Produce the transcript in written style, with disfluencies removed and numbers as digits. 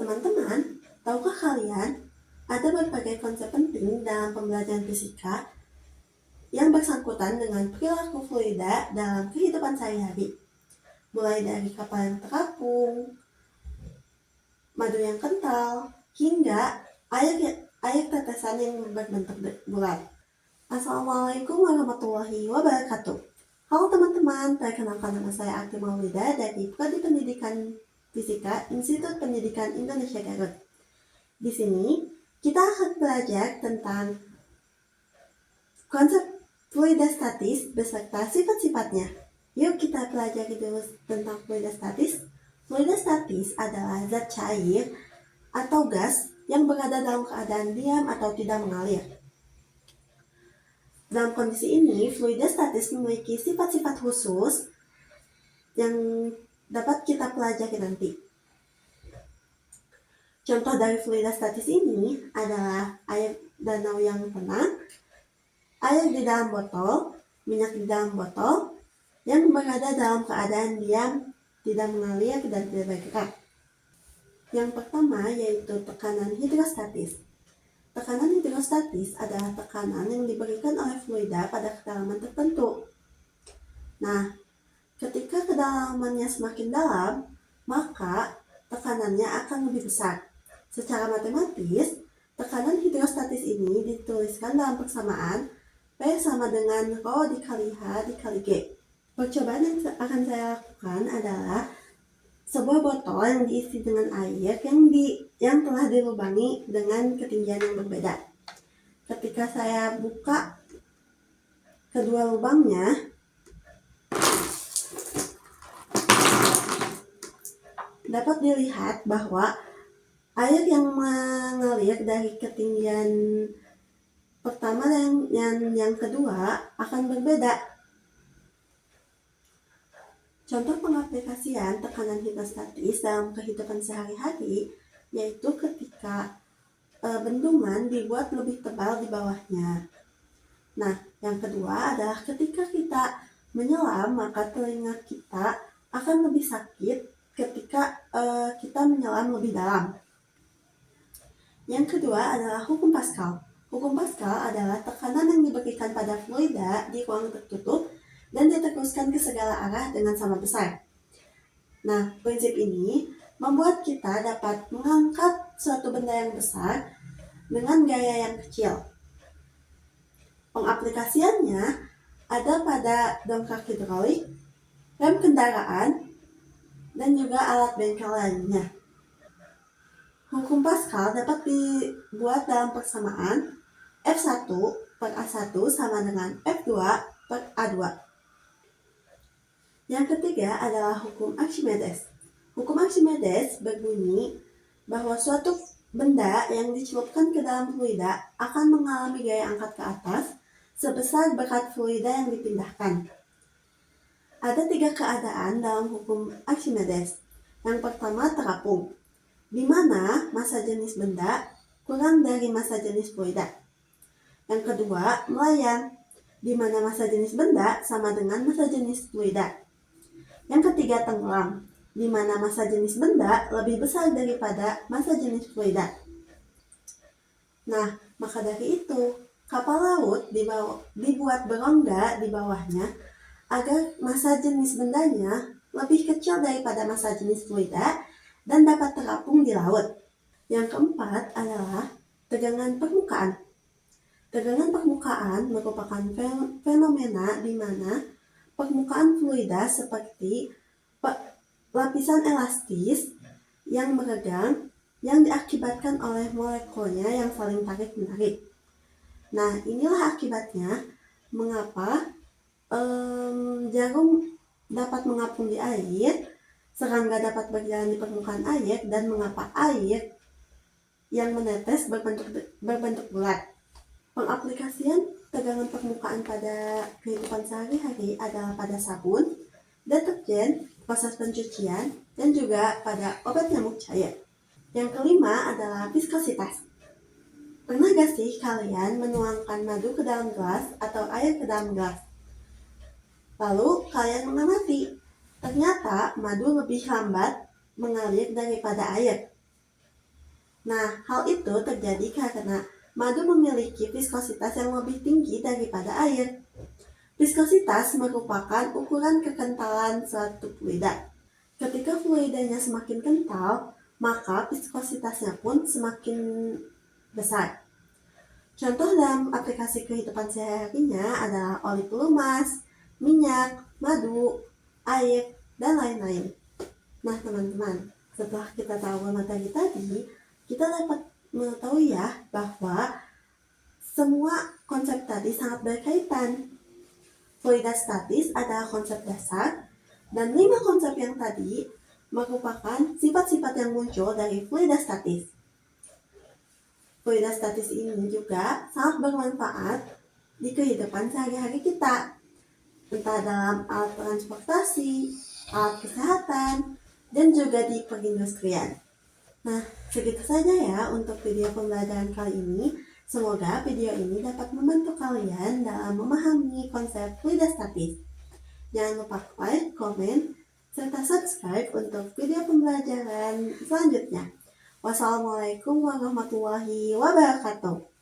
Teman-teman, tahukah kalian ada berbagai konsep penting dalam pembelajaran fisika yang bersangkutan dengan perilaku fluida dalam kehidupan sehari-hari. Mulai dari kapal yang terapung, madu yang kental, hingga air tetesan yang berbentuk bulat. Assalamualaikum warahmatullahi wabarakatuh. Halo teman-teman, perkenalkan nama saya Akti Maulida dari Prodi Pendidikan Fisika Institut Pendidikan Indonesia Garut. Di sini kita akan belajar tentang konsep fluidostatis beserta sifat-sifatnya. Yuk kita pelajari dulu tentang fluidostatis. Fluidostatis adalah zat cair atau gas yang berada dalam keadaan diam atau tidak mengalir. Dalam kondisi ini, fluidostatis memiliki sifat-sifat khusus yang dapat kita pelajari nanti. Contoh dari fluidostatis ini adalah air danau yang tenang, air di dalam botol, minyak di dalam botol, yang berada dalam keadaan diam, tidak mengalir, dan tidak bergerak. Yang pertama yaitu tekanan hidrostatis. Tekanan hidrostatis adalah tekanan yang diberikan oleh fluida pada kedalaman tertentu. Nah, ketika kedalamannya semakin dalam, maka tekanannya akan lebih besar. Secara matematis, tekanan hidrostatis ini dituliskan dalam persamaan P sama dengan Rho dikali H dikali G. Percobaan yang akan saya lakukan adalah sebuah botol yang diisi dengan air yang telah dilubangi dengan ketinggian yang berbeda. Ketika saya buka kedua lubangnya, dapat dilihat bahwa air yang mengalir dari ketinggian pertama dan yang kedua akan berbeda. Contoh pengaplikasian tekanan hidrostatis dalam kehidupan sehari-hari yaitu ketika bendungan dibuat lebih tebal di bawahnya. Nah, yang kedua adalah ketika kita menyelam, maka telinga kita akan lebih sakit ketika kita menyelam lebih dalam. Yang kedua adalah hukum Pascal. Hukum Pascal adalah tekanan yang diberikan pada fluida di ruang tertutup dan diteruskan ke segala arah dengan sama besar. Nah, prinsip ini membuat kita dapat mengangkat suatu benda yang besar dengan gaya yang kecil. Pengaplikasiannya ada pada dongkrak hidrolik, rem kendaraan, dan juga alat bengkel lainnya. Hukum Pascal dapat dibuat dalam persamaan F1 per A1 sama dengan F2 per A2. Yang ketiga adalah hukum Archimedes. Hukum Archimedes berbunyi bahwa suatu benda yang dicelupkan ke dalam fluida akan mengalami gaya angkat ke atas sebesar berat fluida yang dipindahkan. Ada 3 keadaan dalam hukum Archimedes. Yang pertama terapung, di mana massa jenis benda kurang dari massa jenis fluida. Yang kedua melayang, di mana massa jenis benda sama dengan massa jenis fluida. Yang ketiga tenggelam, di mana massa jenis benda lebih besar daripada massa jenis fluida. Nah, maka dari itu, kapal laut dibuat berongga di bawahnya agar massa jenis bendanya lebih kecil daripada massa jenis fluida dan dapat terapung di laut. Yang keempat adalah tegangan permukaan. Tegangan permukaan merupakan fenomena di mana permukaan fluida seperti lapisan elastis yang meregang yang diakibatkan oleh molekulnya yang saling tarik-menarik. Nah, inilah akibatnya mengapa jarum dapat mengapung di air, serangga dapat berjalan di permukaan air, dan mengapa air yang menetes berbentuk bulat. Pengaplikasian tegangan permukaan pada kehidupan sehari-hari adalah pada sabun, deterjen, proses pencucian, dan juga pada obat nyamuk cair. Yang kelima adalah viskositas. Pernah gak sih kalian menuangkan madu ke dalam gelas atau air ke dalam gelas? Lalu kalian mengamati, ternyata madu lebih lambat mengalir daripada air. Nah, hal itu terjadi karena madu memiliki viskositas yang lebih tinggi daripada air. Viskositas merupakan ukuran kekentalan suatu fluida. Ketika fluidanya semakin kental, maka viskositasnya pun semakin besar. Contoh dalam aplikasi kehidupan sehari-harinya adalah oli pelumas, minyak, madu, air, dan lain-lain. Nah teman-teman, setelah kita tahu materi tadi, kita dapat mengetahui ya bahwa semua konsep tadi sangat berkaitan. Fluida statis adalah konsep dasar, dan 5 konsep yang tadi merupakan sifat-sifat yang muncul dari fluida statis. Fluida statis ini juga sangat bermanfaat di kehidupan sehari-hari kita, entah dalam alat transportasi, alat kesehatan, dan juga di perindustrian. Nah, segitu saja ya untuk video pembelajaran kali ini. Semoga video ini dapat membantu kalian dalam memahami konsep fluida statis. Jangan lupa like, komen, serta subscribe untuk video pembelajaran selanjutnya. Wassalamualaikum warahmatullahi wabarakatuh.